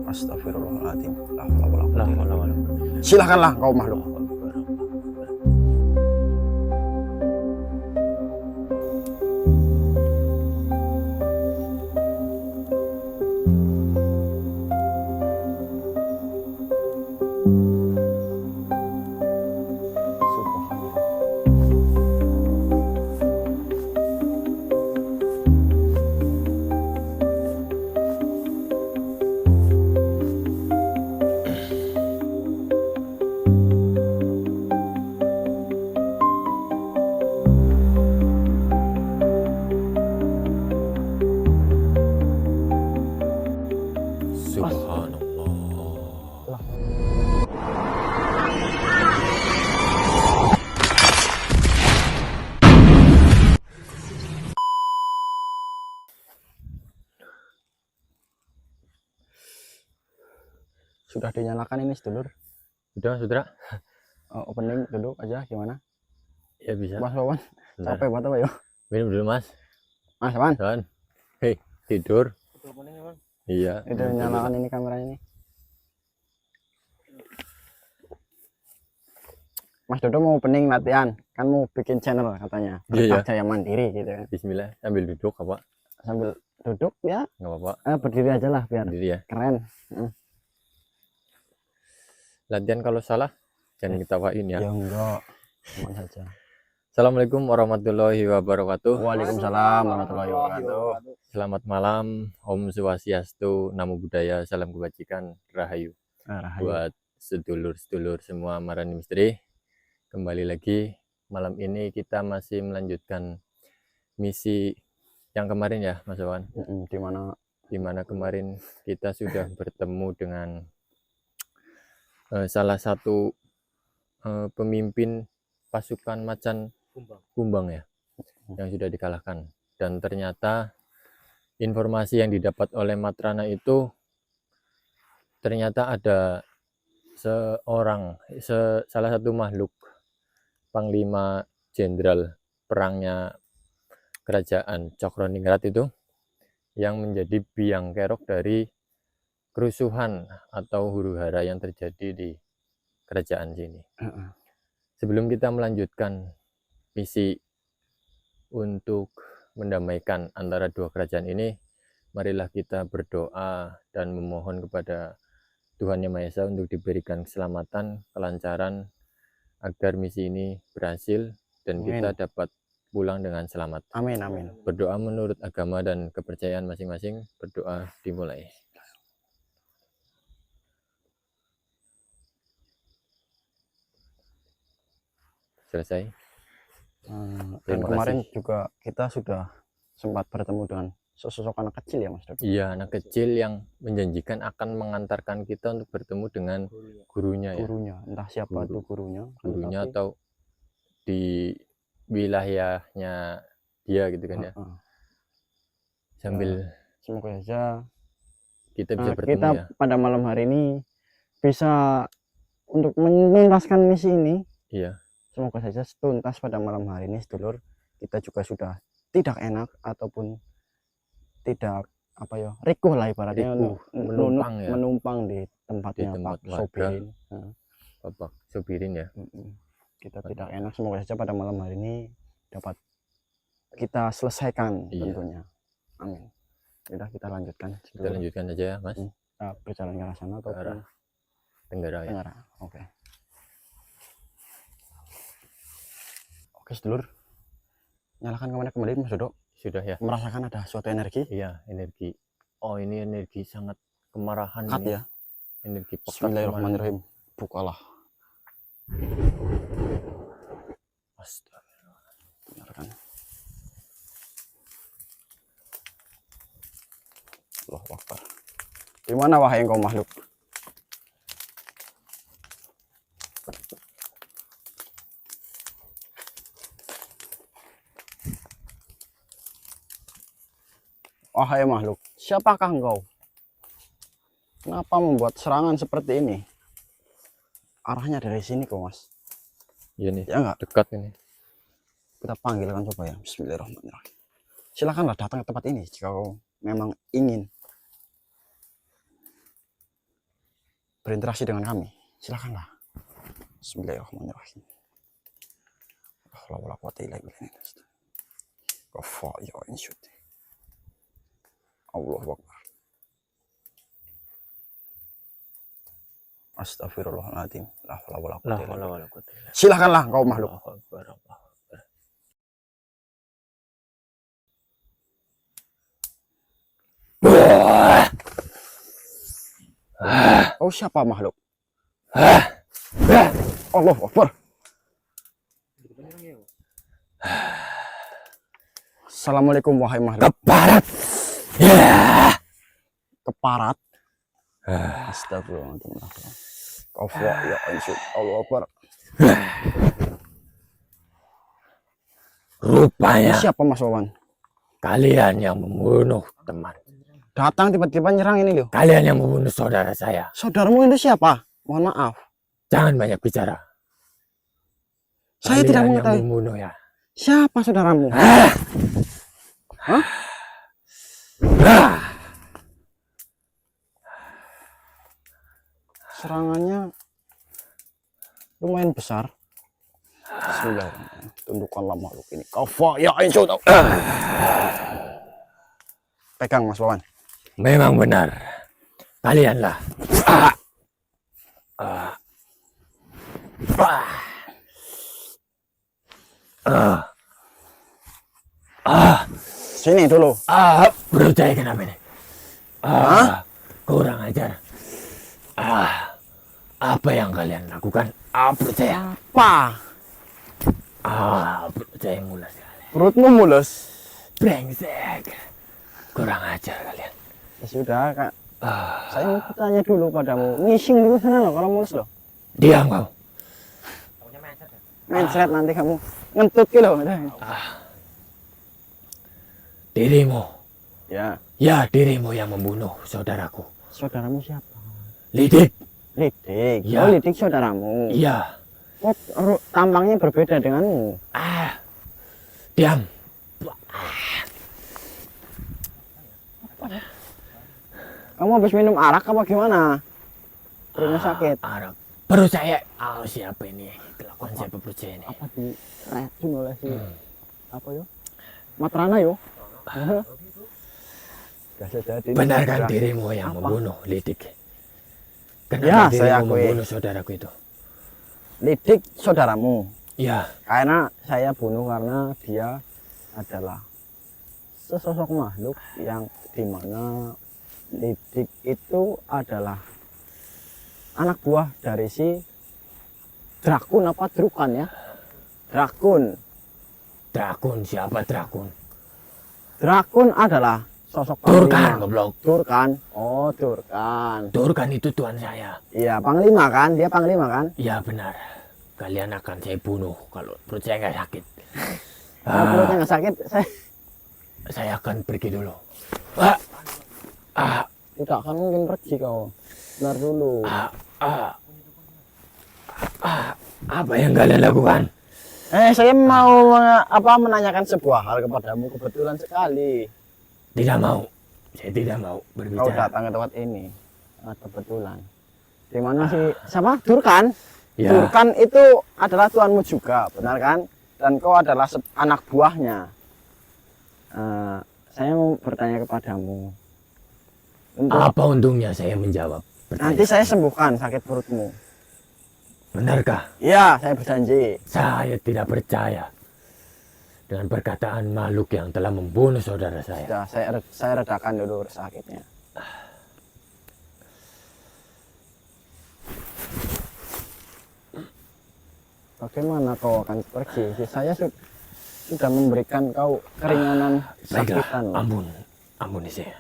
Astagfirullahaladzim. Silahkanlah kau makhluk. Sudah dinyalakan ini sedulur. Sudah. Opening duduk aja gimana? Ya bisa. Mas Wawan, capek banget apa ya? Minum dulu mas. Mas Wawan. Dan, hei tidur. Iya. Itu nyalakan ini kameranya ini. Mas Dodo mau opening latihan, kan mau bikin channel katanya. Iya. Jaya Mandiri gitu kan. Bismillah, sambil duduk apa? Sambil duduk ya. Nggak apa-apa. Berdiri aja lah biar berdiri ya. Keren. Latihan kalau salah jangan diketawain ya. Ya enggak, aman saja. Assalamualaikum warahmatullahi wabarakatuh. Waalaikumsalam warahmatullahi wabarakatuh. Selamat malam, Om Swastiastu, Namo Buddhaya, salam kebajikan, Rahayu. Buat sedulur-sedulur semua Marani Misteri. Kembali lagi malam ini kita masih melanjutkan misi yang kemarin ya Mas Wawan. Dimana kemarin kita sudah bertemu dengan salah satu pemimpin pasukan macan kumbang ya, yang sudah dikalahkan. Dan ternyata informasi yang didapat oleh Matrana itu ternyata ada salah satu makhluk Panglima Jenderal perangnya kerajaan Cokroningrat itu yang menjadi biang kerok dari kerusuhan atau huru-hara yang terjadi di kerajaan sini. Sebelum kita melanjutkan misi untuk mendamaikan antara dua kerajaan ini, marilah kita berdoa dan memohon kepada Tuhan Yang Maha Esa untuk diberikan keselamatan, kelancaran, agar misi ini berhasil dan kita dapat pulang dengan selamat. Amin, amin. Berdoa menurut agama dan kepercayaan masing-masing. Berdoa dimulai. Selesai. Dan kemarin juga kita sudah sempat bertemu dengan sosok anak kecil ya Mas Dodo? Iya, anak kecil yang menjanjikan akan mengantarkan kita untuk bertemu dengan gurunya ya. Gurunya, entah siapa itu gurunya. Gurunya atau di wilayahnya dia gitu kan ya. Sambil semoga saja kita bisa bertemu kita ya. Pada malam hari ini bisa untuk menuntaskan misi ini. Iya. Semoga saja tuntas pada malam hari ini sedulur. Kita juga sudah tidak enak ataupun tidak rikuh lah ibaratnya menumpang di tempatnya Pak Sobirin. Bapak Sobirin ya. Kita tidak enak, semoga saja pada malam hari ini dapat kita selesaikan tentunya. Amin. Sudah kita lanjutkan. Kita lanjutkan aja ya Mas. Kita berjalan ke arah sana atau arah tenggara ya. Oke. Oke sedulur, nyalakan kameranya kembali Mas Dodo. Sudah ya. Merasakan ada suatu energi? Iya, energi. Oh, ini energi sangat kemarahan ini. Ya. Energi pekat. Bismillahirrahmanirrahim. Bukalah. Astagfirullah. Allahu Akbar. Di mana wahai engkau makhluk? Wahai makhluk, siapakah engkau? Kenapa membuat serangan seperti ini? Arahnya dari sini kok Mas. Iya nih, ya enggak? Dekat ini. Kita panggilkan coba ya. Bismillahirrahmanirrahim. Silakanlah datang ke tempat ini jika kau memang ingin. berinteraksi dengan kami, silakanlah. Bismillahirrahmanirrahim. Allah Akbar. Astagfirullahaladzim. Silakanlah kau makhluk. Kau siapa makhluk? Allahu Akbar. Assalamualaikum wahai makhluk. Keparat. Keparat. Astagfirullahaladzim. Allahu Akbar. Rupanya Siapa Mas Wawan? kalian yang membunuh teman. Datang tiba-tiba nyerang ini loh. Kalian yang membunuh saudara saya. Saudaramu itu siapa? Mohon maaf. Jangan banyak bicara. Saya Kalian tidak yang mengetahui. membunuh ya. Siapa saudaramu? Hah? Serangannya lumayan besar. Bismillahirrahmanirrahim. Tundukkanlah makhluk ini. Kafa ya insya. Pegang Mas Wawan. Memang benar. Kalianlah. Sini dulu. Percaya kenapa ini? Kurang ajar. Apa yang kalian lakukan? Percaya. Apa? Percaya mulas kalian. Perutmu mulus. Brengsek. Kurang ajar kalian. Ya sudah kak. Saya mau bertanya dulu padamu. Ngising dulu sana loh kalau mulus loh. Diam kau. Mencret nanti kamu ngentut gitu loh. Dirimu. Ya. Ya, dirimu yang membunuh saudaraku. Saudaramu siapa? Lidik. Lidik. Ya. Oh Lidik saudaramu. Iya. Kok tampangnya berbeda denganmu? Diam. Kamu habis minum arak apa gimana? Perutnya sakit. Arak. Perut saya. Siapa ini? Kelakuan siapa perut saya ini? Apa di racun oleh si apa yo? Matrana yo. Benarkan dirimu yang membunuh Lidik? Ya, Kenapa saya dirimu akui. membunuh saudaraku itu? Lidik saudaramu. Ya. Karena saya bunuh karena dia adalah sesosok makhluk yang dimana Lidik itu adalah anak buah dari si Drakun apa Drukan ya? Drakun. Drakun, siapa Drakun? Drakun adalah sosok Durkan, panglima. goblok. Durkan. Oh, Durkan. Durkan itu tuan saya. Iya, panglima kan? Dia panglima kan? Ya benar. Kalian akan saya bunuh kalau perut saya nggak sakit. Kalau perutnya nggak sakit, Saya akan pergi dulu. tidak akan mungkin pergi kau. Benar dulu. Apa yang kalian lakukan? Saya mau menanyakan sebuah hal kepadamu kebetulan sekali. Tidak mau. Saya tidak mau Kau berbicara. datang ke tempat ini kebetulan. Di mana sih siapa? Durkan. Ya. Durkan itu adalah tuanmu juga, benar kan? Dan kau adalah anak buahnya. Saya mau bertanya kepadamu. Apa untungnya saya menjawab? Nanti saya sembuhkan sakit perutmu. Benarkah? Iya, saya berjanji. Saya tidak percaya dengan perkataan makhluk yang telah membunuh saudara saya. Sudah, saya redakan dulu sakitnya. Bagaimana kau akan pergi? Saya sudah memberikan kau keringanan Baiklah, sakitan. ampuni saya.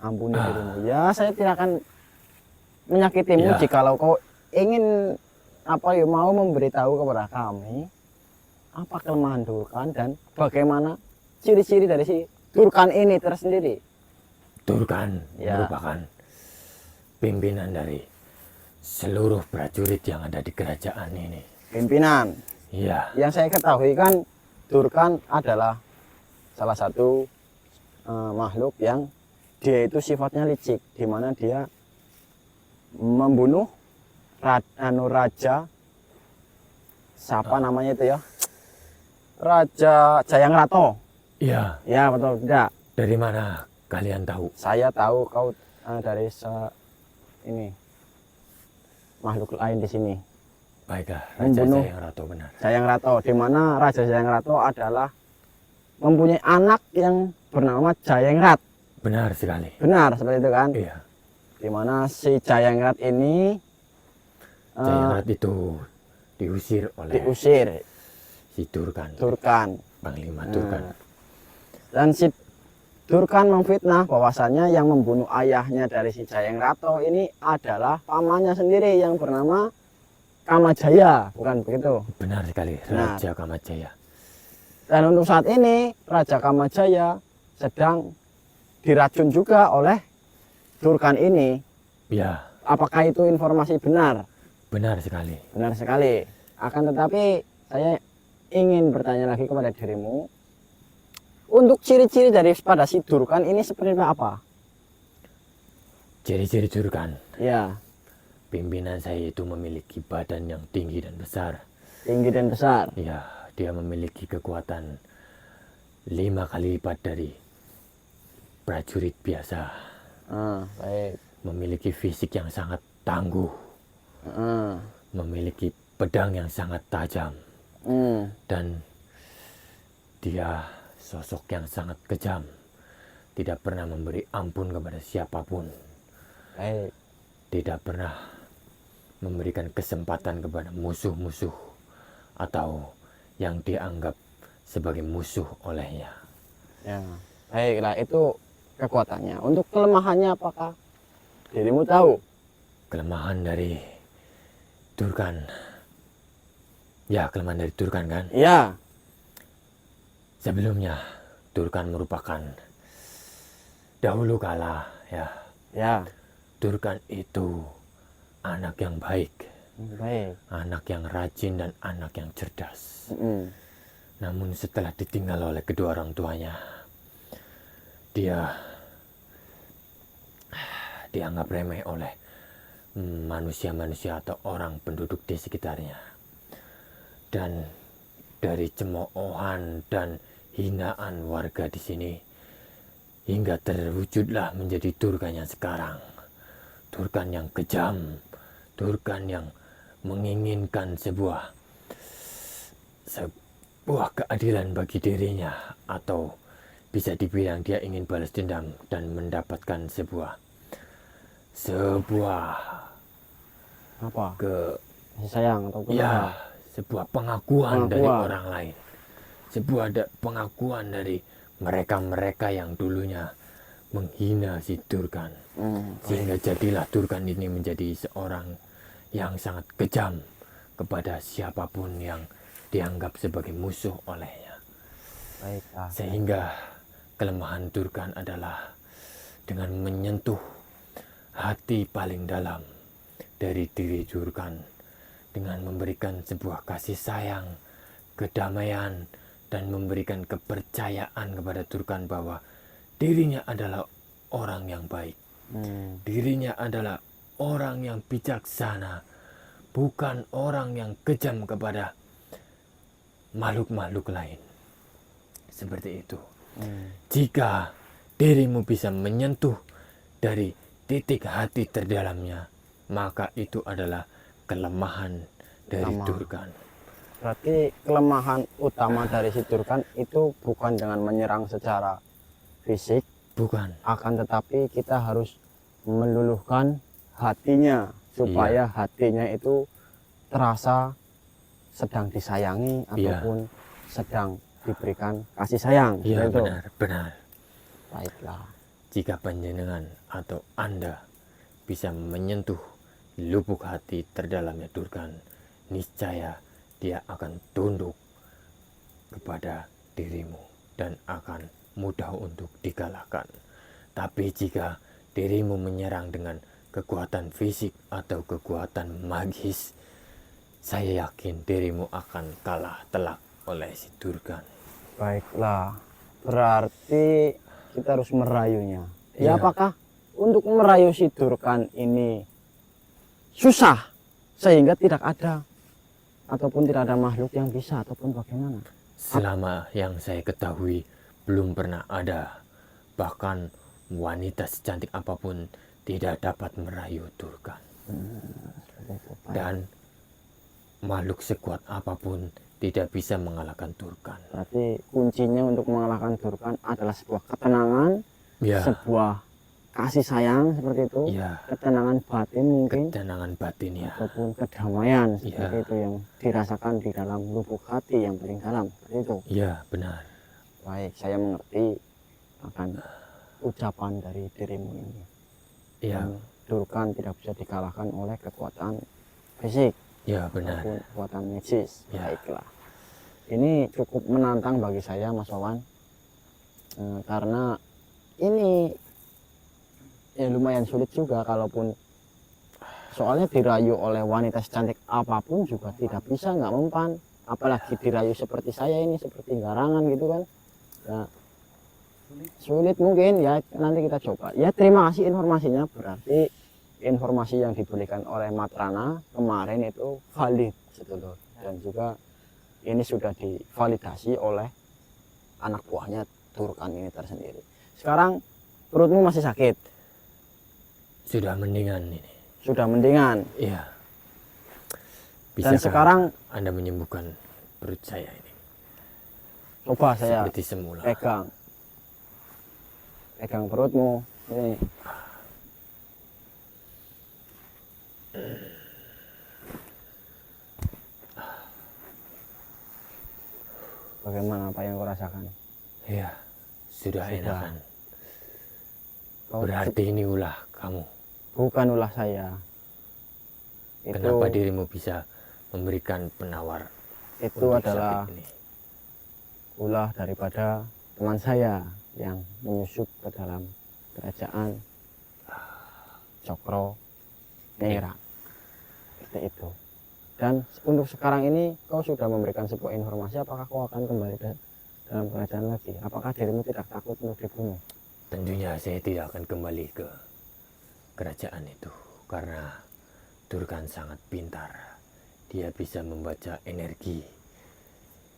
Ampuni dirimu. Ya, saya tidak akan menyakitimu Ya. jikalau kau ingin mau memberitahu kepada kami apa kelemahan Durkan dan bagaimana ciri-ciri dari si Durkan ini tersendiri. Durkan Ya. merupakan pimpinan dari seluruh prajurit yang ada di kerajaan ini. Pimpinan. Iya. Yang saya ketahui kan Durkan adalah salah satu makhluk yang dia itu sifatnya licik, di mana dia membunuh raja, siapa namanya itu ya, Raja Jayangrato. Iya. Ya betul tidak? Dari mana kalian tahu? Saya tahu kau dari ini makhluk lain di sini. Baiklah, Raja Membunuh Jayangrato benar. Jayangrato, di mana Raja Jayangrato adalah mempunyai anak yang bernama Jayengrat. Benar sekali. Benar seperti itu kan? Iya. Di mana si Jayengrat ini Jayengrat itu diusir oleh si Durkan. Panglima Durkan. Dan si Durkan memfitnah bahwasannya yang membunuh ayahnya dari si Jayangrato ini adalah pamannya sendiri yang bernama Kamajaya, bukan begitu? Benar sekali, Benar. Raja Kamajaya. Dan untuk saat ini Raja Kamajaya sedang diracun juga oleh Durkan ini. Ya, Apakah itu informasi benar? benar sekali. Benar sekali. Akan tetapi saya ingin bertanya lagi kepada dirimu, untuk ciri-ciri daripada si Durkan ini seperti apa? Ciri-ciri Durkan. Ya, Pimpinan saya itu memiliki badan yang tinggi dan besar. tinggi dan besar. Ya, dia memiliki kekuatan 5 kali lipat dari prajurit biasa. Baik. Memiliki fisik yang sangat tangguh. Ah, Memiliki pedang yang sangat tajam. Dan dia sosok yang sangat kejam. Tidak pernah memberi ampun kepada siapapun. baik. Tidak pernah memberikan kesempatan kepada musuh-musuh atau yang dianggap sebagai musuh olehnya. Ya, baiklah, itu kekuatannya. Untuk kelemahannya apakah dirimu tahu? Kelemahan dari Durkan. Ya, kelemahan dari Durkan kan? Ya, Sebelumnya Durkan merupakan dahulu kala ya. ya, Durkan itu anak yang baik, baik. anak yang rajin dan anak yang cerdas. Mm-mm. Namun setelah ditinggal oleh kedua orang tuanya, dia dianggap remeh oleh manusia-manusia atau orang penduduk di sekitarnya. Dan dari cemoohan dan hinaan warga di sini, hingga terwujudlah menjadi Durkan yang sekarang. Durkan yang kejam, Durkan yang menginginkan sebuah keadilan bagi dirinya, atau bisa dibilang dia ingin balas dendam dan mendapatkan sebuah Apa? ke Kasih sayang atau ya apa? sebuah pengakuan dari Pengakuan. orang lain, sebuah pengakuan dari mereka-mereka yang dulunya menghina si Durkan, sehingga jadilah Durkan ini menjadi seorang yang sangat kejam kepada siapapun yang dianggap sebagai musuh olehnya. Baiklah. Sehingga kelemahan Durkan adalah dengan menyentuh hati paling dalam dari diri Durkan, dengan memberikan sebuah kasih sayang, kedamaian, dan memberikan kepercayaan kepada Durkan bahwa dirinya adalah orang yang baik. Dirinya adalah orang yang bijaksana, bukan orang yang kejam kepada makhluk-makhluk lain. Seperti itu. Jika dirimu bisa menyentuh dari titik hati terdalamnya, maka itu adalah kelemahan dari Durkan. Berarti kelemahan utama dari si Durkan itu bukan dengan menyerang secara fisik, Bukan. akan tetapi kita harus meluluhkan hatinya supaya hatinya itu terasa sedang disayangi ataupun sedang diberikan kasih sayang. Iya, Itu. benar. Baiklah. Jika panjenengan atau Anda bisa menyentuh lubuk hati terdalamnya Durkan, niscaya dia akan tunduk kepada dirimu dan akan mudah untuk dikalahkan. Tapi jika dirimu menyerang dengan kekuatan fisik atau kekuatan magis, saya yakin dirimu akan kalah telak oleh si Durkan. Baiklah. Berarti kita harus merayunya. Iya. Ya, apakah untuk merayu si Durkan ini susah sehingga tidak ada ataupun tidak ada makhluk yang bisa ataupun bagaimana? Selama yang saya ketahui belum pernah ada. Bahkan wanita secantik apapun tidak dapat merayu Durkan. Dan makhluk sekuat apapun tidak bisa mengalahkan Durkan. Berarti kuncinya untuk mengalahkan Durkan adalah sebuah ketenangan, Ya, sebuah kasih sayang seperti itu, ya, ketenangan batin mungkin, ketenangan batin ya. ataupun kedamaian seperti Iya. itu yang dirasakan di dalam lubuk hati yang paling dalam seperti itu. Ya, benar. Baik, saya mengerti akan ucapan dari dirimu ini. Ya, Dan Durkan tidak bisa dikalahkan oleh kekuatan fisik ya benar. ataupun kekuatan magis. Ya. Baiklah. Ini cukup menantang bagi saya, Mas Wawan. Karena ini ya lumayan sulit juga, kalaupun soalnya dirayu oleh wanita secantik apapun juga tidak bisa, nggak mempan, apalagi dirayu seperti saya ini, seperti garangan gitu kan ya, sulit mungkin ya. Nanti kita coba ya. Terima kasih informasinya, berarti informasi yang diberikan oleh Matrana kemarin itu valid sedulur, dan juga ini sudah divalidasi oleh anak buahnya Durkan ini tersendiri. Sekarang perutmu masih sakit? Sudah mendingan ini. Sudah mendingan. Iya. Dan Bisakah sekarang Anda menyembuhkan perut saya ini? coba saya Seperti semula. pegang perutmu ini. Bagaimana apa yang kau rasakan? Iya, sudah Sudah. enakan. Kau Berarti ini ulah kamu. bukan ulah saya. Itu Kenapa dirimu bisa memberikan penawar itu untuk adalah sakit ini? ulah daripada teman saya yang menyusup ke dalam kerajaan Cokro Ningrat. Seperti itu. Dan untuk sekarang ini kau sudah memberikan sebuah informasi, apakah kau akan kembali ke dalam kerajaan lagi? Apakah dirimu tidak takut untuk dibunuh? Tentunya saya tidak akan kembali ke kerajaan itu karena Durkan sangat pintar. Dia bisa membaca energi.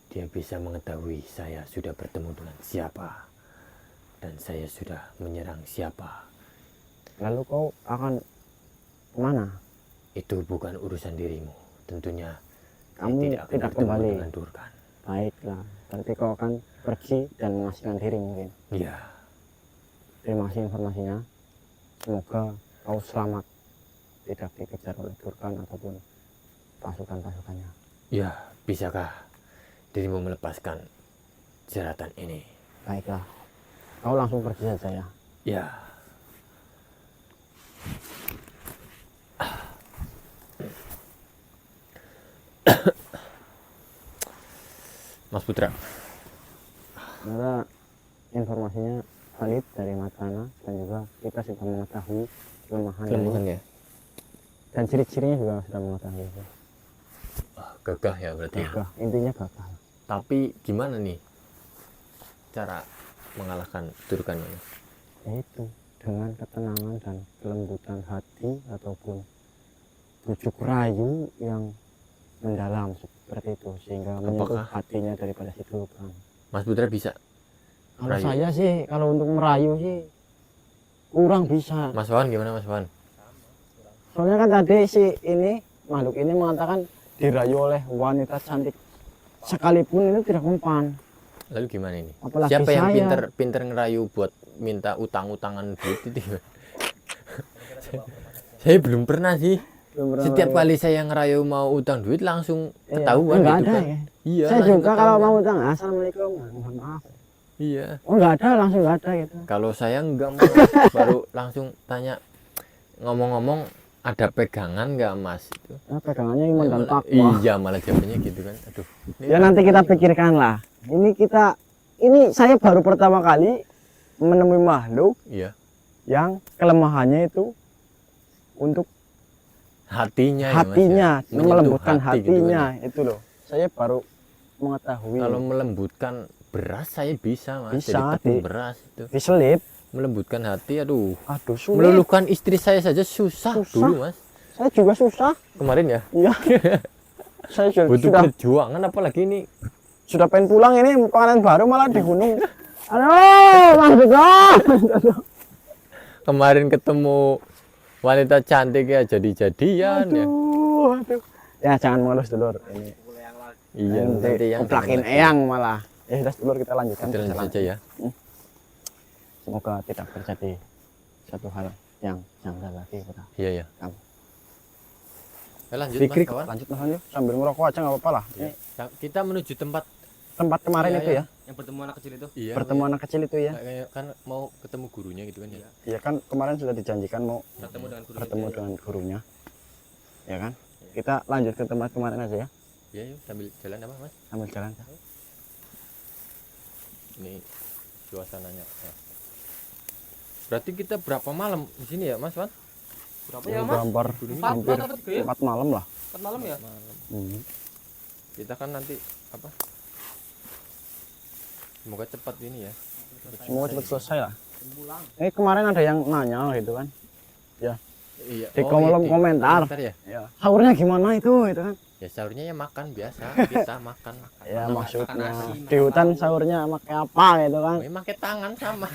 Dia bisa mengetahui saya sudah bertemu dengan siapa dan saya sudah menyerang siapa. Lalu kau akan kemana? Itu bukan urusan dirimu. Tentunya saya Kamu tidak akan tidak bertemu kembali. dengan Durkan. Baiklah, berarti kau akan pergi dan mengasingkan diri mungkin. Iya, Terima kasih informasinya. Semoga kau selamat, tidak dikejar oleh Durkan ataupun pasukan-pasukannya. iya. Bisakah dirimu melepaskan jeratan ini? Baiklah, kau langsung pergi saja ya. Ya. Mas Putra. Karena informasinya valid dari Matrana dan juga kita sudah mengetahui kelemahan dari- ya. dan ciri-cirinya juga sudah mengetahui. Gagah ya berarti. Ya. Gagah, intinya gagah. Tapi gimana nih cara mengalahkan Durkan ini? Yaitu dengan ketenangan dan kelembutan hati ataupun bujuk rayu yang mendalam seperti itu, sehingga menyentuh Apakah- hatinya daripada si Durkan. Mas Putra bisa? Kalau Rayu. saya sih, kalau untuk merayu sih kurang bisa. Mas Wan gimana Mas Wan? Soalnya kan tadi si ini makhluk ini mengatakan dirayu oleh wanita cantik sekalipun itu tidak mempan. Lalu gimana ini? Apalagi Siapa yang saya. pinter ngerayu buat minta utang-utangan duit itu? Saya belum pernah sih. Belum pernah Setiap merayu. kali saya ngerayu mau utang duit langsung Iya, ketahuan enggak gitu ada kan. ya. Iya. Saya langsung juga kalau ketahuan. mau utang, assalamualaikum, mohon maaf. Iya. Oh enggak ada, langsung enggak ada gitu. Kalau saya enggak mau baru langsung tanya, ngomong-ngomong ada pegangan nggak Mas itu? Nah, pegangannya iman dan Malah- takwa. iya malah jawabannya gitu kan. Aduh. Ini Ya nanti kita pikirkan lah. Ini saya baru pertama kali menemui makhluk Iya. yang kelemahannya itu untuk Hatinya ya, Mas, hatinya, ya. Menyentuh melembutkan hati gitu kan hatinya ya. itu loh. Saya baru mengetahui Kalau melembutkan beras saya bisa Mas. Bisa, Jadi tepung Dik. beras itu. diselip melembutkan hati. Aduh, Aduh, sulit. meluluhkan istri saya saja susah, Susah. dulu Mas. Saya juga susah. Kemarin ya. Iya. Saya Butuh sudah perjuangan apalagi ini. sudah pengen pulang ini panen baru malah di gunung. Aduh, Mas Duga. Kemarin ketemu wanita cantik ya jadi-jadian ya. Aduh. Ya jangan mulus dulur. Ini Iya, nanti yang plakin lagi. eyang malah. Ya sudah dulur kita lanjutkan. Kita lanjut perjalanan. saja ya. Semoga tidak terjadi satu hal yang janggal lagi pada Iya ya. kamu. Lanjut Fikri, Mas kawan. lanjut Mas Anjo. Sambil ngerokok aja nggak apa-apa lah. Iya. Kita menuju tempat Tempat kemarin Iya, itu iya. ya. Yang bertemu anak kecil itu. iya, Pertemuan anak kecil itu ya. kayak kan mau ketemu gurunya gitu kan ya. Iya kan kemarin sudah dijanjikan mau Bertemu dengan guru. bertemu dengan gurunya. Ya kan? Kita lanjut ke tempat kemarin aja ya. Iya, yuk sambil jalan apa Mas? Sambil jalan. Ini suasananya. Ya. Berarti kita berapa malam di sini ya Mas Wan? Berapa Ya, ya Mas? gambar Empat hampir apa tiga ya? 4 malam lah. 4 malam ya? Malam. Hmm. Kita kan nanti apa? Semoga cepat ini ya. Semoga cepat selesai lah. Pulang. Kemarin ada yang nanya gitu kan. Iya. Di kolom komentar. Ya. Ya, sahurnya gimana itu kan. Ya sahurnya ya makan biasa, kita makan. Ya maksudnya nasi, di hutan sahurnya pakai apa gitu kan. Oh, pakai tangan sama.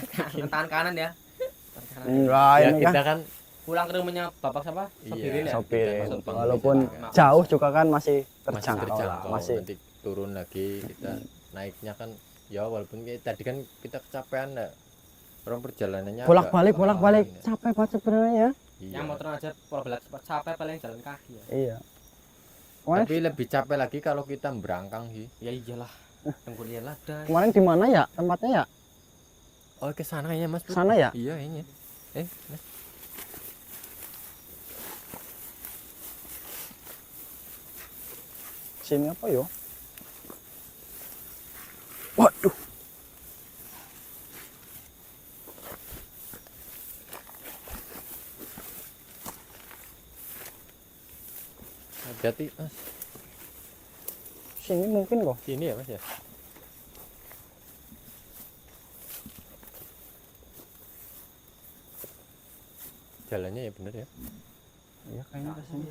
Tangan kanan ya. Tangan kanan. Enggak Ya ini kita kan kan Pulang ke rumahnya bapak siapa? Sopirin ya? sopirin. kita numpang Walaupun di sana. jauh juga kan masih masih terjangkau lah. terjangkau. Masih Nanti turun lagi kita naiknya kan ya walaupun tadi kan kita kecapean ya. Orang perjalanannya bolak-balik agak- bolak-balik ini. capek banget sebenarnya ya. Iya. Yang motor aja bolak-balik capek paling jalan kaki ya. Iya. Kemarin, Tapi lebih capek lagi kalau kita berangkang sih. Ya iyalah. Tengkulnya lada. kemarin di mana ya tempatnya ya? Oh ke sana ya Mas. Sana ya? Iya ini. Mas. Sini apa yo? Waduh. Hati-hati Mas. Sini mungkin kok. Sini ya Mas ya. Jalannya ya bener ya. Iya kayaknya ke sini.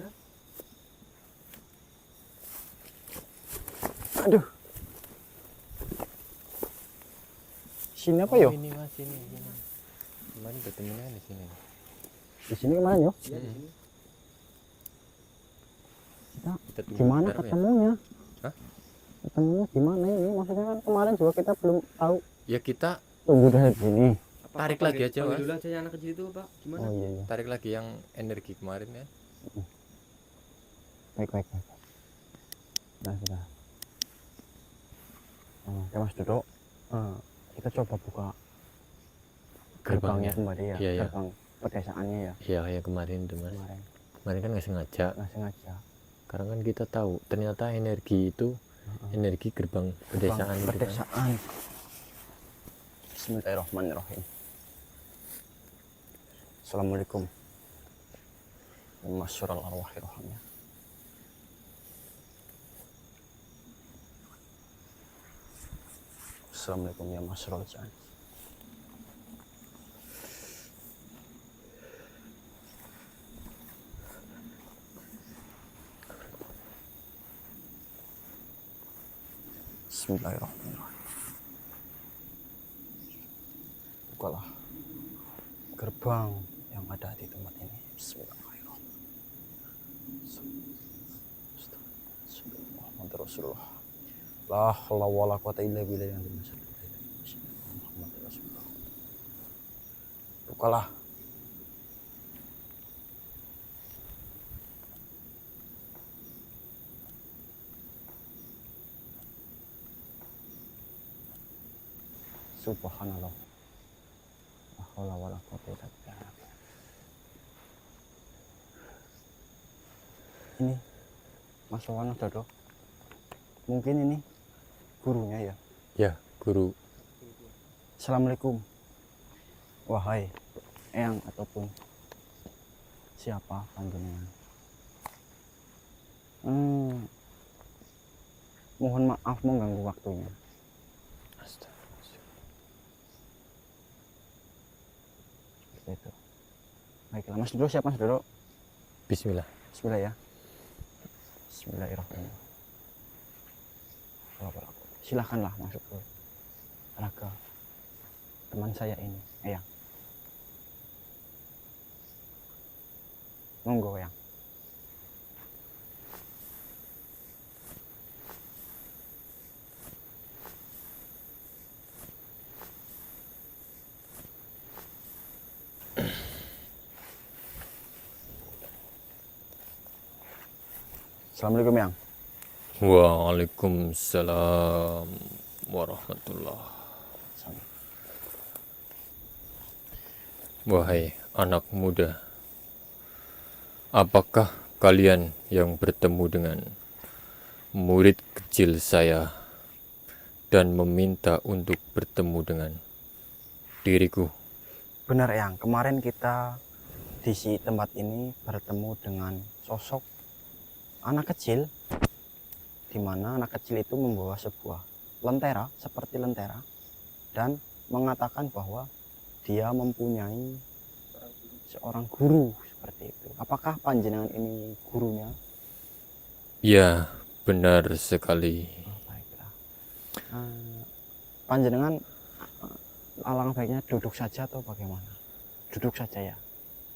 Aduh. Sini apa yo? Ini Mas ini. Kemarin ketemunya di sini. Di sini kemana yo? Iya di sini. Kita tunggu Gimana bentar, ya. ketemunya? Hah? Ketemunya gimana ini? Maksudnya kan kemarin juga kita belum tahu. Ya kita Tunggu dari sini. Tarik lagi aja, Panggil Mas. dulu aja yang anak kecil itu Pak. Gimana? Oh iya iya. tarik lagi yang energi kemarin ya. Baik baik baik. Nah sudah. Oke Mas duduk. Kita coba buka gerbangnya Gerbangnya. kembali ya. Iya, iya. Gerbang pedesaannya ya. Iya kayak kemarin tuh Mas. Kemarin Kemarin kan nggak sengaja. nggak sengaja. Karena kan kita tahu ternyata energi itu energi gerbang pedesaan itu kan. Pedesaan. Bismillahirrahmanirrahim. Assalamualaikum. Masyurul arwahi rohnya. Assalamualaikum ya masyurul jan. Bismillahirrahmanirrahim. Bukalah gerbang yang ada di tempat ini. Bismillahirrahmanirrahim. Muhammad Rasulullah. La haula wala quwata illa billah. Muhammad Rasulullah. Bukalah. Subhanallah. La haula wala quwata illa billah. Ini Mas Wawan Dodo. Mungkin ini gurunya ya. Ya guru. Assalamualaikum. Wahai eyang ataupun siapa panjenengan. Mohon maaf mengganggu waktunya. seperti itu. Baiklah, Mas Doro, siap Mas Doro? Bismillah. Bismillah ya. Bismillahirrahmanirrahim. Silahkanlah masuk ke raga teman saya ini, Eyang. Monggo, Eyang. Assalamualaikum, Eyang. Waalaikumsalam warahmatullah. Wahai anak muda, apakah kalian yang bertemu dengan murid kecil saya dan meminta untuk bertemu dengan diriku? Benar, Eyang. Kemarin kita di tempat ini bertemu dengan sosok anak kecil, di mana anak kecil itu membawa sebuah lentera, seperti lentera, dan mengatakan bahwa dia mempunyai seorang guru seperti itu. Apakah panjenengan ini gurunya? Ya, benar sekali. Oh, baiklah. Panjenengan alangkah baiknya duduk saja atau bagaimana? Duduk saja ya.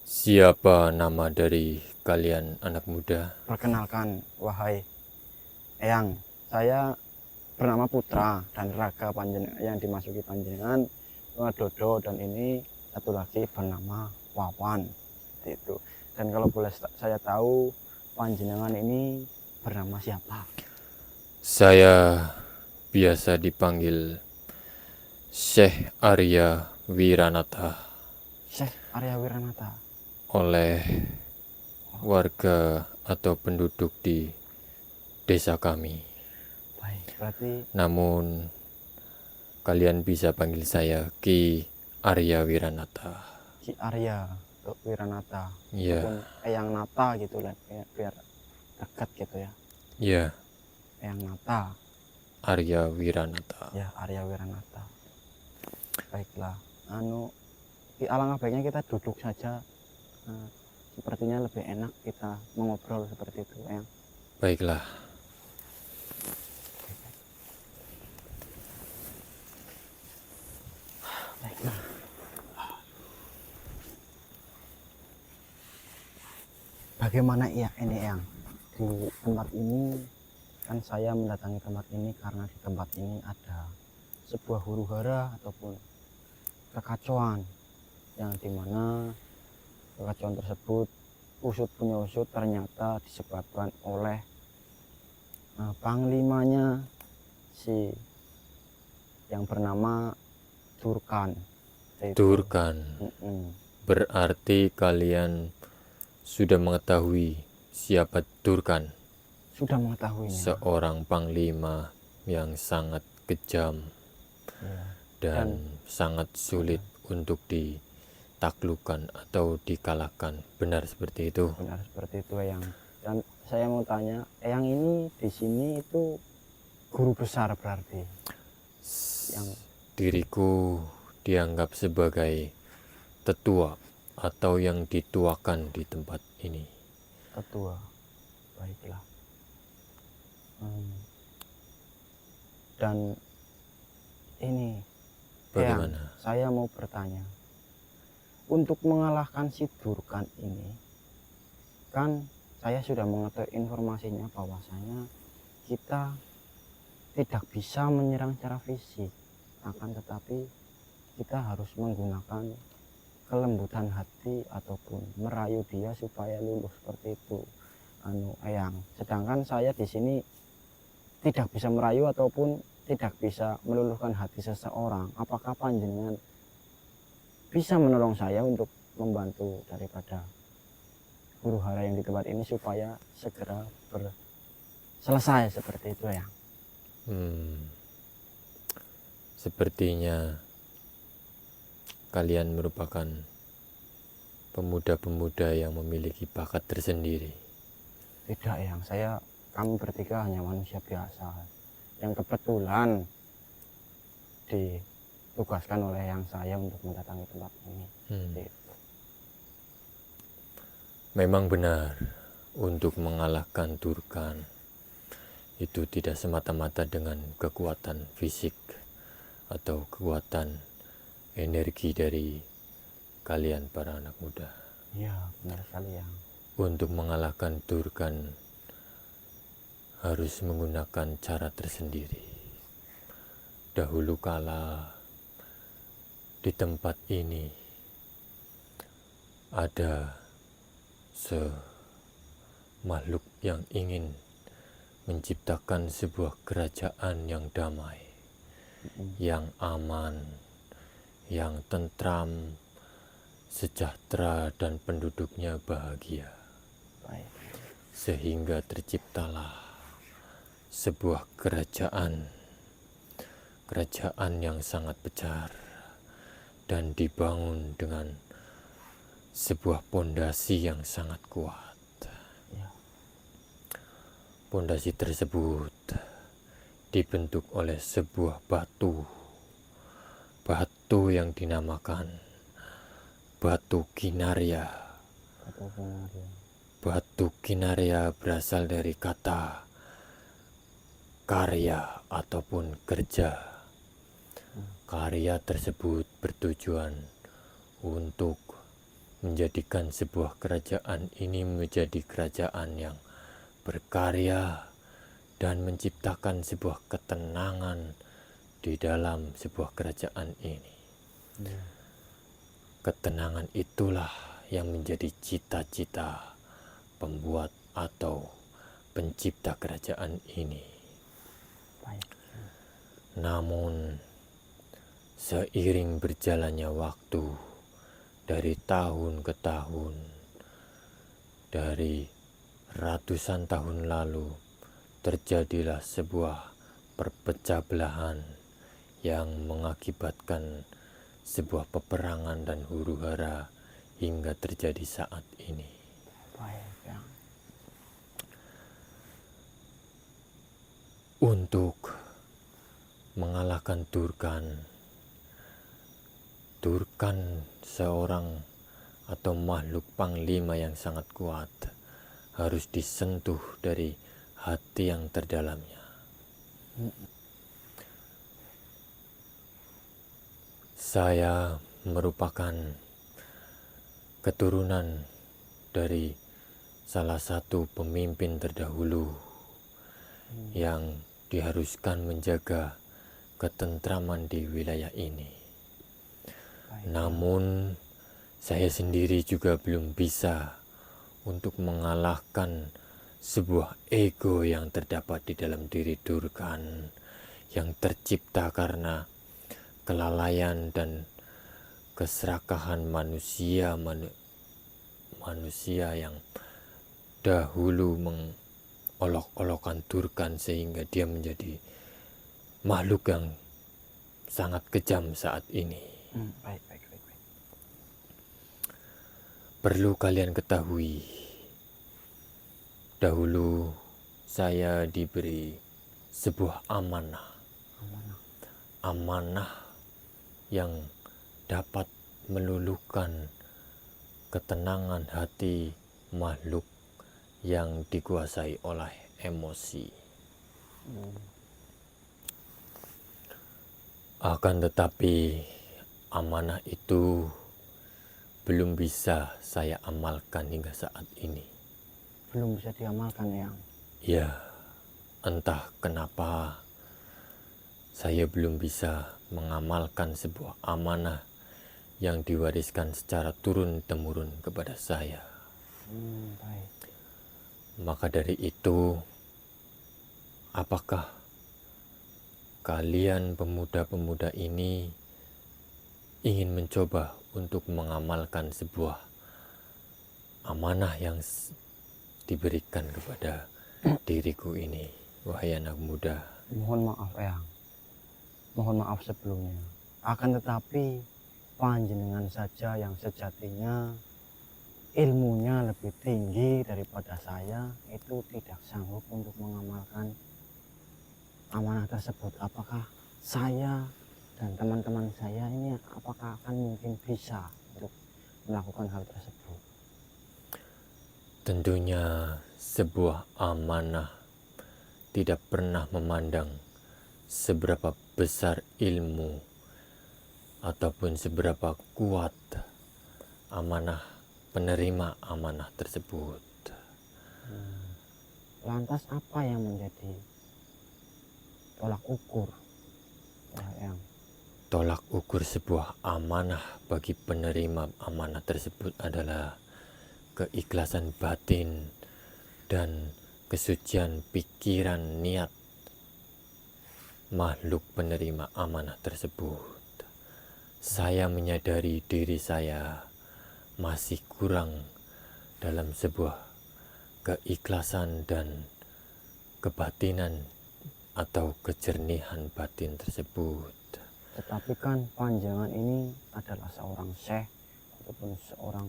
Siapa nama dari kalian anak muda? Perkenalkan, wahai Eyang, saya bernama Putra dan raga panjenengan yang dimasuki panjenengan Dodo, dan ini satu lagi bernama Wawan, seperti itu. Dan kalau boleh saya tahu, panjenengan ini bernama siapa? Saya biasa dipanggil Syekh Arya Wiranata Syekh Arya Wiranata. oleh warga atau penduduk di desa kami. Baik, berarti Namun kalian bisa panggil saya Ki Arya Wiranata. Ki Arya Wiranata, Ya, ataupun Eyang Nata gitu lah, biar dekat gitu ya. ya, Eyang Nata, Arya Wiranata. ya Arya Wiranata. Baiklah, alangkah baiknya kita duduk saja. Sepertinya lebih enak kita mengobrol seperti itu, Eyang. Baiklah. Baiklah. Bagaimana ya ini, Eyang? Di tempat ini kan saya mendatangi tempat ini karena di tempat ini ada sebuah huru-hara ataupun kekacauan, yang dimana kekacauan tersebut usut punya usut ternyata disebabkan oleh panglimanya si yang bernama Durkan. Durkan. Mm-mm. Berarti kalian sudah mengetahui siapa Durkan? Sudah mengetahuinya. Seorang panglima yang sangat kejam Ya. dan sangat sulit untuk ditaklukkan atau dikalahkan. Benar seperti itu? Benar seperti itu, Eyang. Dan saya mau tanya, Eyang ini di sini itu guru besar berarti? Yang Diriku dianggap sebagai tetua atau yang dituakan di tempat ini. ketua. Baiklah. Dan ini, Eyang, Bagaimana? saya mau bertanya, untuk mengalahkan si Durkan ini, kan saya sudah mengetahui informasinya bahwasanya kita tidak bisa menyerang secara fisik, akan tetapi kita harus menggunakan kelembutan hati ataupun merayu dia supaya luluh seperti itu, Eyang. Sedangkan saya di sini tidak bisa merayu ataupun tidak bisa meluluhkan hati seseorang. Apakah panjenengan bisa menolong saya untuk membantu daripada huru-hara yang di tempat ini supaya segera selesai seperti itu, ya? Sepertinya kalian merupakan pemuda-pemuda yang memiliki bakat tersendiri. Tidak, Yang. Kami bertiga hanya manusia biasa yang kebetulan ditugaskan oleh yang saya untuk mendatangi tempat ini. Memang benar, untuk mengalahkan Turkan itu tidak semata-mata dengan kekuatan fisik atau kekuatan energi dari kalian para anak muda. Iya, benar sekali yang. Untuk mengalahkan Turkan harus menggunakan cara tersendiri. Dahulu kala di tempat ini ada makhluk yang ingin menciptakan sebuah kerajaan yang damai, yang aman, yang tentram, sejahtera, dan penduduknya bahagia. Baik. Sehingga terciptalah sebuah kerajaan yang sangat besar dan dibangun dengan sebuah pondasi yang sangat kuat. Ya. Pondasi tersebut dibentuk oleh sebuah batu yang dinamakan batu Kinarya. Batu Kinarya berasal dari kata karya ataupun kerja. Karya tersebut bertujuan untuk menjadikan sebuah kerajaan ini menjadi kerajaan yang berkarya dan menciptakan sebuah ketenangan di dalam sebuah kerajaan ini. Ketenangan itulah yang menjadi cita-cita pembuat atau pencipta kerajaan ini. Baik. Namun seiring berjalannya waktu, dari tahun ke tahun, dari ratusan tahun lalu, terjadilah sebuah perpecah belahan yang mengakibatkan sebuah peperangan dan huru-hara hingga terjadi saat ini. Baik, ya. Untuk mengalahkan Turkan seorang atau makhluk panglima yang sangat kuat harus disentuh dari hati yang terdalamnya. Saya merupakan keturunan dari salah satu pemimpin terdahulu yang diharuskan menjaga ketentraman di wilayah ini. Namun saya sendiri juga belum bisa untuk mengalahkan sebuah ego yang terdapat di dalam diri Turkan yang tercipta karena kelalaian dan keserakahan manusia yang dahulu mengolok-olokkan Turkan sehingga dia menjadi makhluk yang sangat kejam saat ini. Baik. Perlu kalian ketahui, dahulu saya diberi sebuah amanah yang dapat meluluhkan ketenangan hati makhluk yang dikuasai oleh emosi. Akan tetapi amanah itu belum bisa saya amalkan hingga saat ini. Belum bisa diamalkan, yang. Ya, entah kenapa saya belum bisa mengamalkan sebuah amanah yang diwariskan secara turun-temurun kepada saya. Baik. Maka dari itu, apakah kalian pemuda-pemuda ini ingin mencoba untuk mengamalkan sebuah amanah yang diberikan kepada diriku ini, wahai anak muda? Mohon maaf, yang. Mohon maaf sebelumnya. Akan tetapi panjenengan saja yang sejatinya ilmunya lebih tinggi daripada saya, itu tidak sanggup untuk mengamalkan amanah tersebut. Apakah saya dan teman-teman saya ini apakah akan mungkin bisa untuk melakukan hal tersebut? Tentunya sebuah amanah tidak pernah memandang seberapa besar ilmu ataupun seberapa kuat amanah penerima amanah tersebut. Lantas apa yang menjadi tolak ukur yang Tolak ukur sebuah amanah bagi penerima amanah tersebut adalah keikhlasan batin dan kesucian pikiran niat makhluk penerima amanah tersebut. Saya menyadari diri saya masih kurang dalam sebuah keikhlasan dan kebatinan atau kejernihan batin tersebut. Tetapi kan panjangan ini adalah seorang syekh ataupun seorang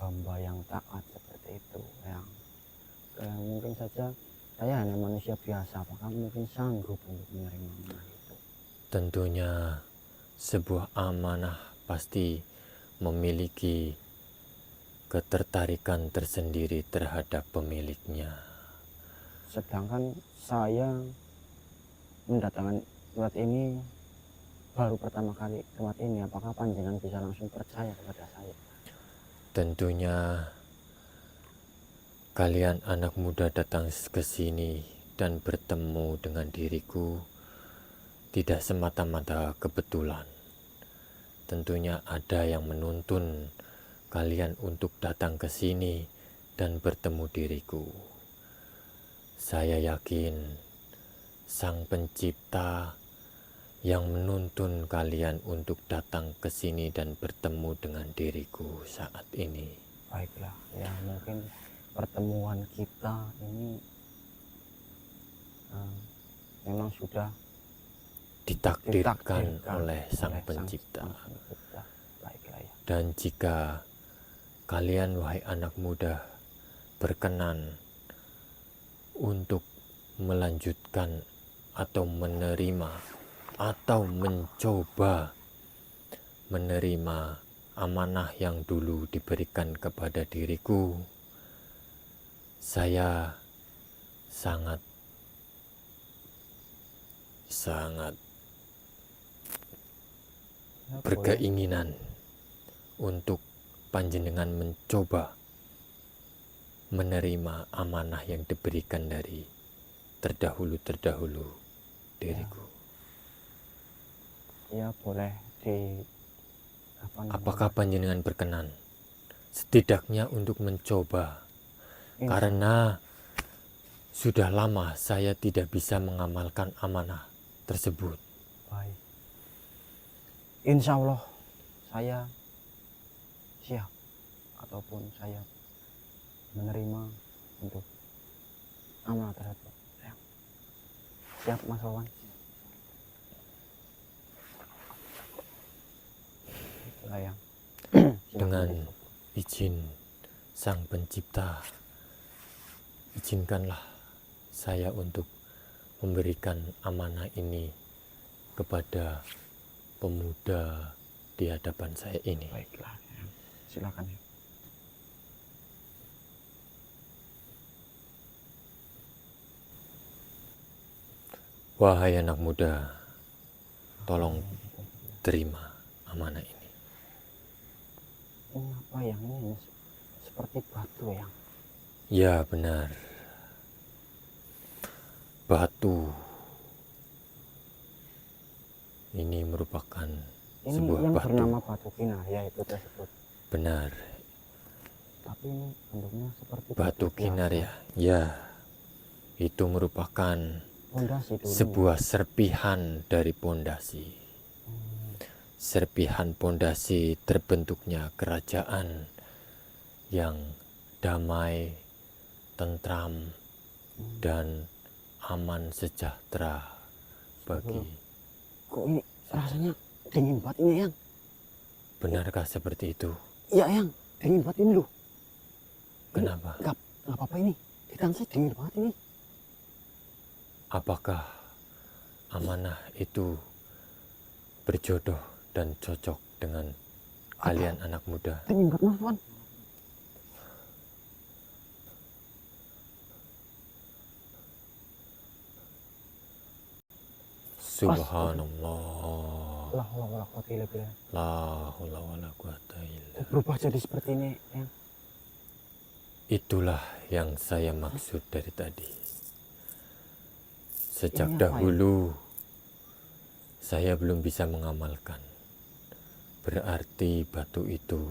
hamba yang taat seperti itu yang mungkin saja saya hanya manusia biasa, apakah mungkin sanggup untuk menerima amanah itu? Tentunya sebuah amanah pasti memiliki ketertarikan tersendiri terhadap pemiliknya. Sedangkan saya mendatangkan surat ini baru pertama kali lewat ini, apakah panjenengan bisa langsung percaya kepada saya? Tentunya kalian anak muda datang ke sini dan bertemu dengan diriku tidak semata-mata kebetulan. Tentunya ada yang menuntun kalian untuk datang ke sini dan bertemu diriku. Saya yakin Sang Pencipta yang menuntun kalian untuk datang ke sini dan bertemu dengan diriku saat ini. Baiklah, ya mungkin pertemuan kita ini memang sudah ditakdirkan oleh Sang Pencipta. Baiklah ya. Dan jika kalian wahai anak muda berkenan untuk melanjutkan atau menerima atau mencoba menerima amanah yang dulu diberikan kepada diriku, saya sangat berkeinginan untuk panjenengan mencoba menerima amanah yang diberikan dari terdahulu diriku. Ya boleh Apakah panjenengan berkenan setidaknya untuk mencoba? Karena sudah lama saya tidak bisa mengamalkan amanah tersebut. Baik. Insya Allah saya siap ataupun saya menerima untuk amanah tersebut. Siap Mas Wawan. Yang dengan izin Sang Pencipta, izinkanlah saya untuk memberikan amanah ini kepada pemuda di hadapan saya ini. Baiklah, ya. Silakan ya. Wahai anak muda, tolong terima amanah ini. Ini apa yang ini seperti batu yang? Ya benar, batu ini merupakan sebuah yang batu. bernama batu kinarya itu tersebut. Benar. Tapi ini bentuknya seperti batu kinarya. Ya, itu merupakan pondasi dulu. Sebuah serpihan dari pondasi. Serpihan pondasi terbentuknya kerajaan yang damai, tentram, dan aman sejahtera bagi. Kok ini rasanya dingin banget ini, Yang? Benarkah seperti itu? Iya, Yang. Dingin banget ini loh. Kenapa? Enggak apa-apa ini. Di tangan saya dingin banget ini. Apakah amanah itu berjodoh dan cocok dengan kalian anak muda? Dingin banget, Mas Wan. Subhanallah. La haula wala quwata illa billah. La haula wala quwata illa. Berubah jadi seperti ini ya. Itulah yang saya maksud dari tadi. Sejak Ini apa dahulu saya belum bisa mengamalkan. Berarti batu itu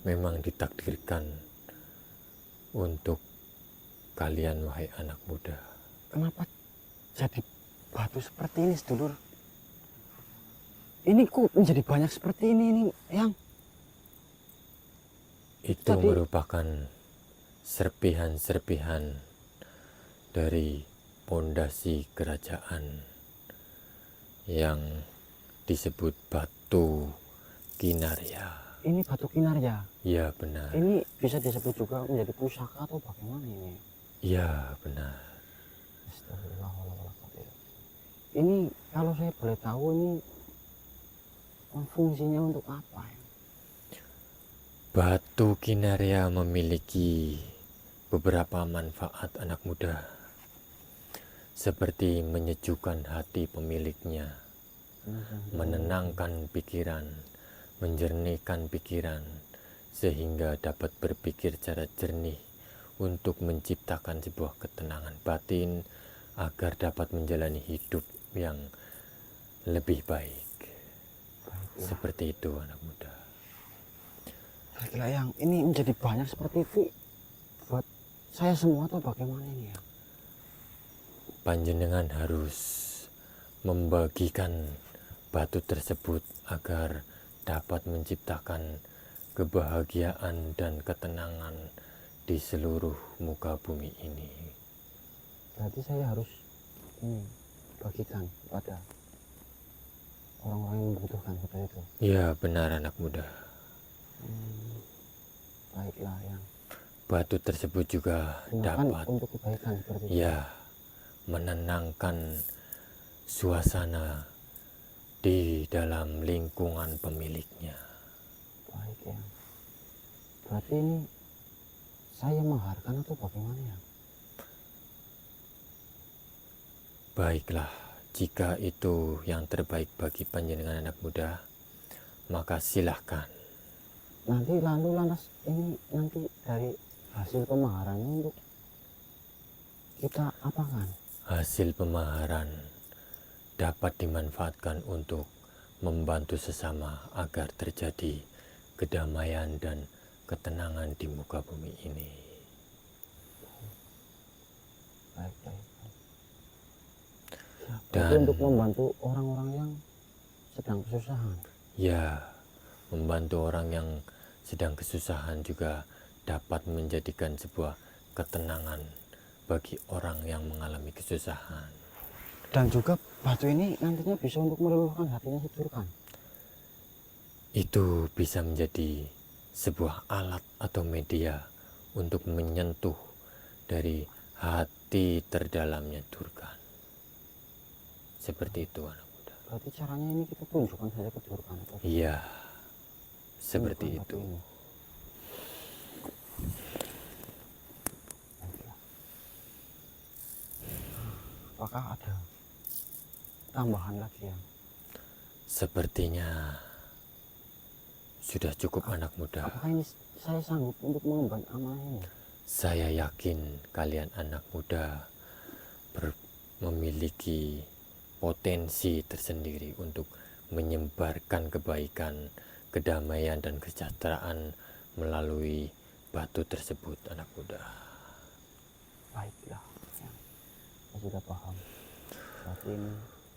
memang ditakdirkan untuk kalian, wahai anak muda. Kenapa jadi batu seperti ini, sedulur? Ini kok menjadi banyak seperti ini yang Itu Tadi- merupakan serpihan-serpihan dari pondasi kerajaan yang disebut batu Kinarya. ini batu Kinarya. Ya benar. Ini bisa disebut juga menjadi pusaka atau bagaimana ini? Ya benar. Astagfirullahaladzim. Ini kalau saya boleh tahu ini fungsinya untuk apa ya? Batu Kinarya memiliki beberapa manfaat anak muda, seperti menyejukkan hati pemiliknya, menenangkan pikiran, menjernihkan pikiran, sehingga dapat berpikir secara jernih untuk menciptakan sebuah ketenangan batin agar dapat menjalani hidup yang lebih baik. Seperti itu anak muda. Gila yang ini menjadi banyak seperti itu buat saya semua atau bagaimana ini ya? Panjenengan harus membagikan batu tersebut agar dapat menciptakan kebahagiaan dan ketenangan di seluruh muka bumi ini. Berarti saya harus ini bagikan pada orang-orang yang membutuhkan seperti itu. Ya benar anak muda. Baiklah yang Batu tersebut juga gunakan dapat untuk kebaikan seperti itu. ya menenangkan suasana di dalam lingkungan pemiliknya. Baik ya. Berarti ini saya menghargai atau bagaimana ya? Baiklah, jika itu yang terbaik bagi panjenengan anak muda, maka silahkan. Nanti lalu lantas ini nanti dari hasil pemaharannya untuk kita apakan? Hasil pemaharan dapat dimanfaatkan untuk membantu sesama agar terjadi kedamaian dan ketenangan di muka bumi ini. Baik. Berarti Dan untuk membantu orang-orang yang sedang kesusahan. ya, membantu orang yang sedang kesusahan juga dapat menjadikan sebuah ketenangan bagi orang yang mengalami kesusahan. Dan juga batu ini nantinya bisa untuk meluluhkan hatinya sedulur kan? Itu bisa menjadi sebuah alat atau media untuk menyentuh dari hati terdalamnya Durkan. Seperti itu anak muda. Berarti caranya ini kita tunjukkan saja ke Durkan. Iya, seperti Tunjukkan itu. batu ini. Baiklah. Apakah ada tambahan lagi ya? Sepertinya sudah cukup anak muda. Apakah ini saya sanggup untuk mengemban amanah ini? Saya yakin kalian anak muda memiliki potensi tersendiri untuk menyebarkan kebaikan, kedamaian dan kesejahteraan melalui batu tersebut anak muda. Baiklah, ya. Saya sudah paham. Berarti ini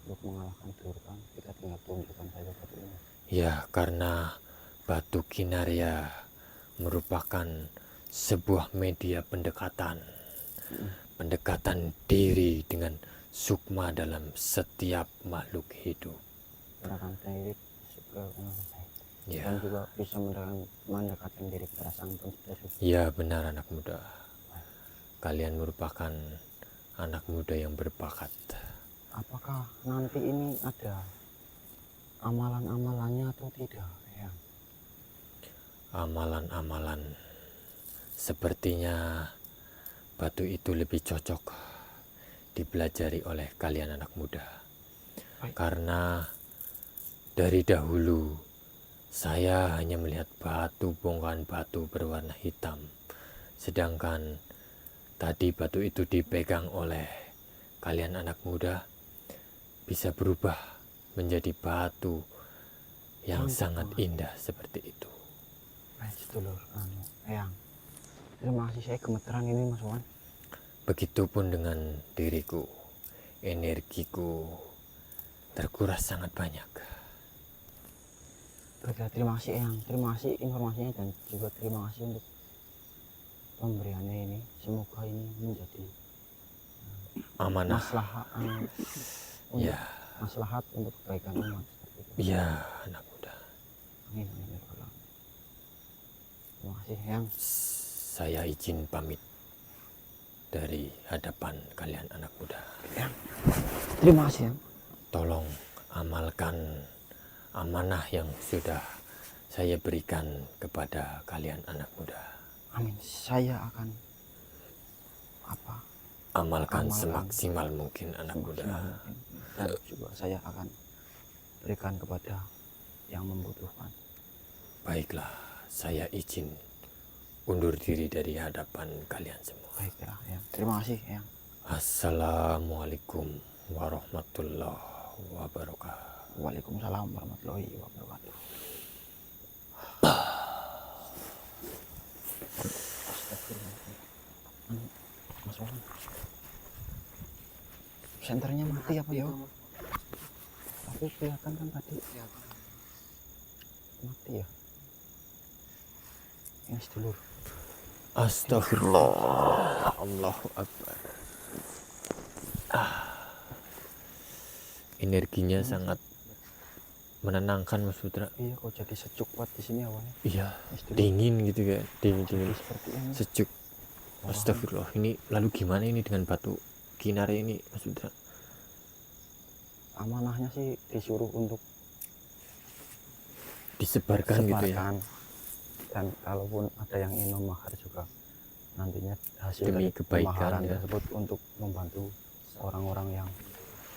untuk mengalahkan Durkan kita tinggal tunjukkan saja batu ini. Ya, karena batu Kinarya merupakan sebuah media pendekatan. Pendekatan diri dengan sukma dalam setiap makhluk hidup. Gerakan teknik juga Ya, dan juga bisa mendekatkan diri kepada sang pencipta suci. ya benar anak muda. Kalian merupakan anak muda yang berbakat. Apakah nanti ini ada amalan-amalannya atau tidak ya? Amalan-amalan sepertinya batu itu lebih cocok dipelajari oleh kalian anak muda. Karena dari dahulu saya hanya melihat bongkahan batu berwarna hitam, sedangkan tadi batu itu dipegang oleh kalian anak muda bisa berubah menjadi batu yang Mantap sangat banget. indah seperti itu. Baik sedulur, Eyang. Terima kasih, saya gemeteran ini Mas Wan. Begitupun dengan diriku, energiku terkuras sangat banyak. Baiklah, terima kasih Eyang, terima kasih informasinya dan juga terima kasih untuk pemberiannya ini. Semoga ini menjadi Amanah. maslahat Ya, maslahat untuk kebaikan umat seperti itu. ya anak muda. Amin, amin, ya Rabbal Alamin. Terima kasih Eyang. Saya izin pamit dari hadapan kalian anak muda. Terima kasih Eyang. Tolong amalkan amanah yang sudah saya berikan kepada kalian anak muda. Amin. Saya akan Amalkan Amalkan. semaksimal mungkin anak muda. semaksimal mungkin. Dan juga saya akan berikan kepada yang membutuhkan. Baiklah, saya izin undur diri dari hadapan kalian semua. Baiklah Eyang. Terima kasih Eyang. Assalamualaikum warahmatullahi wabarakatuh. Waalaikumsalam warahmatullahi wabarakatuh. Astagfirullahaladzim. Mas Wan, senternya mati apa ya? Tapi kelihatan kan tadi mati ya. Ini sedulur. Astagfirullah. Allahu Akbar. Energinya sangat menenangkan Mas Putra. Iya, kok jadi sejuk banget di sini awalnya. Iya, Ini sedulur. dingin gitu kan. Dingin. Jadi seperti ini. Sejuk. Astagfirullah. Ini lalu gimana ini dengan batu kinare ini Mas Putra? Amanahnya sih disuruh untuk Disebarkan gitu ya. Dan kalaupun ada yang ingin memahar juga nantinya hasil Demi dari kebaikan pemaharan ya. tersebut untuk membantu orang-orang yang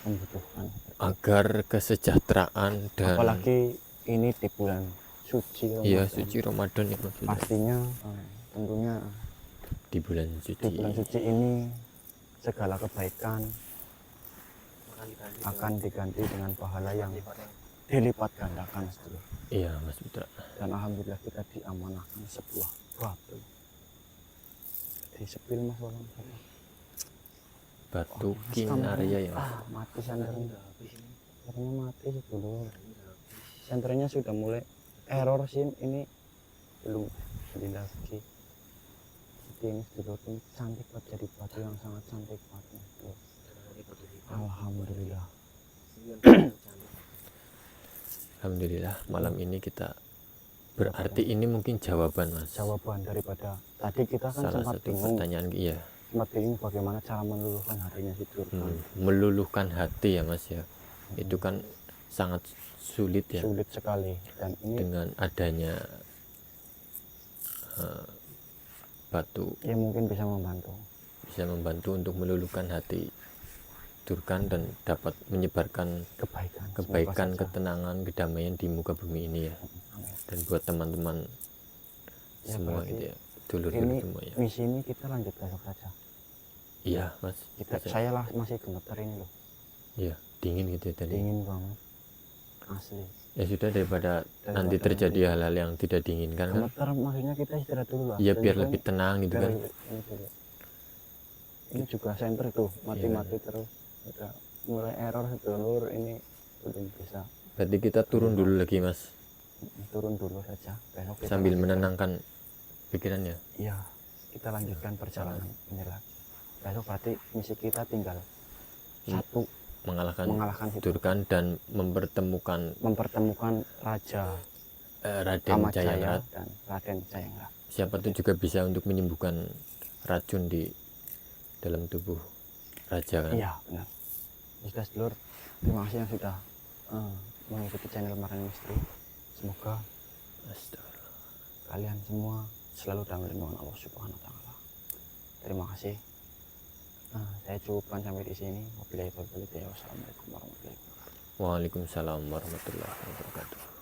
membutuhkan. Agar kesejahteraan dan Apalagi ini di bulan suci Ramadan. iya suci Ramadan ya Mas Putra. Pastinya tentunya Di bulan di suci. bulan suci ini segala kebaikan akan diganti dengan pahala yang dilipat gandakan sedulur. Iya Mas Putra. Dan alhamdulillah kita diamanahkan sebuah batu di sepil Mas Walang. Batu Mas, Kinaria ya Mas. mati senternya mati sedulur. Senternya sudah mulai error sih, ini belum jadi lagi. Jadi ini sedulur, ini cantik banget, jadi batu yang sangat cantik banget sedulur. Alhamdulillah. Alhamdulillah malam ini kita berarti ini mungkin jawaban Mas. Jawaban daripada tadi kita kan Salah sempat satu bingung pertanyaan iya. sempat bingung bagaimana cara meluluhkan hatinya sedulur. Meluluhkan hati ya Mas ya. Itu kan sangat sulit ya Sulit sekali, dan ini dengan adanya batu ya mungkin bisa membantu untuk meluluhkan hati Durkan dan dapat menyebarkan kebaikan, kebaikan, semoga saja. ketenangan, kedamaian di muka bumi ini ya. Dan buat teman-teman Ya, semua berarti gitu ya, dulur ini semua ya. misi ini kita lanjut besok saja. Iya Mas. Saya lah masih gemeter ini loh, Iya dingin gitu ya tadi. dingin banget asli. Ya sudah daripada nanti terjadi hal-hal yang tidak diinginkan kan. Gemeter maksudnya kita istirahat dulu lah. Iya Dan biar itu lebih tenang gitu biar kan. ini dulu. Ini juga center tuh mati-mati terus, udah mulai error sedulur, ini belum bisa. Berarti kita turun dulu lagi Mas, Turun dulu saja, besok kita sambil lanjutkan. menenangkan pikirannya. Iya, kita lanjutkan perjalanan ini lagi. Besok berarti misi kita tinggal satu, mengalahkan si Durkan dan mempertemukan Raja Raden Kamajaya Jayangrat. dan Raden Jayangrat. Siapa tuh juga bisa untuk menyembuhkan racun di dalam tubuh raja kan. Iya benar. Sudah sedulur, terima kasih yang sudah mengikuti channel Marani Misteri. Semoga Astagfirullah. kalian semua selalu dalam lindungan Allah Subhanahu wa taala. Terima kasih. Saya cukupkan sampai di sini. Wabillahi taufiq wal hidayah. Wassalamualaikum warahmatullahi wabarakatuh. Waalaikumsalam warahmatullahi wabarakatuh.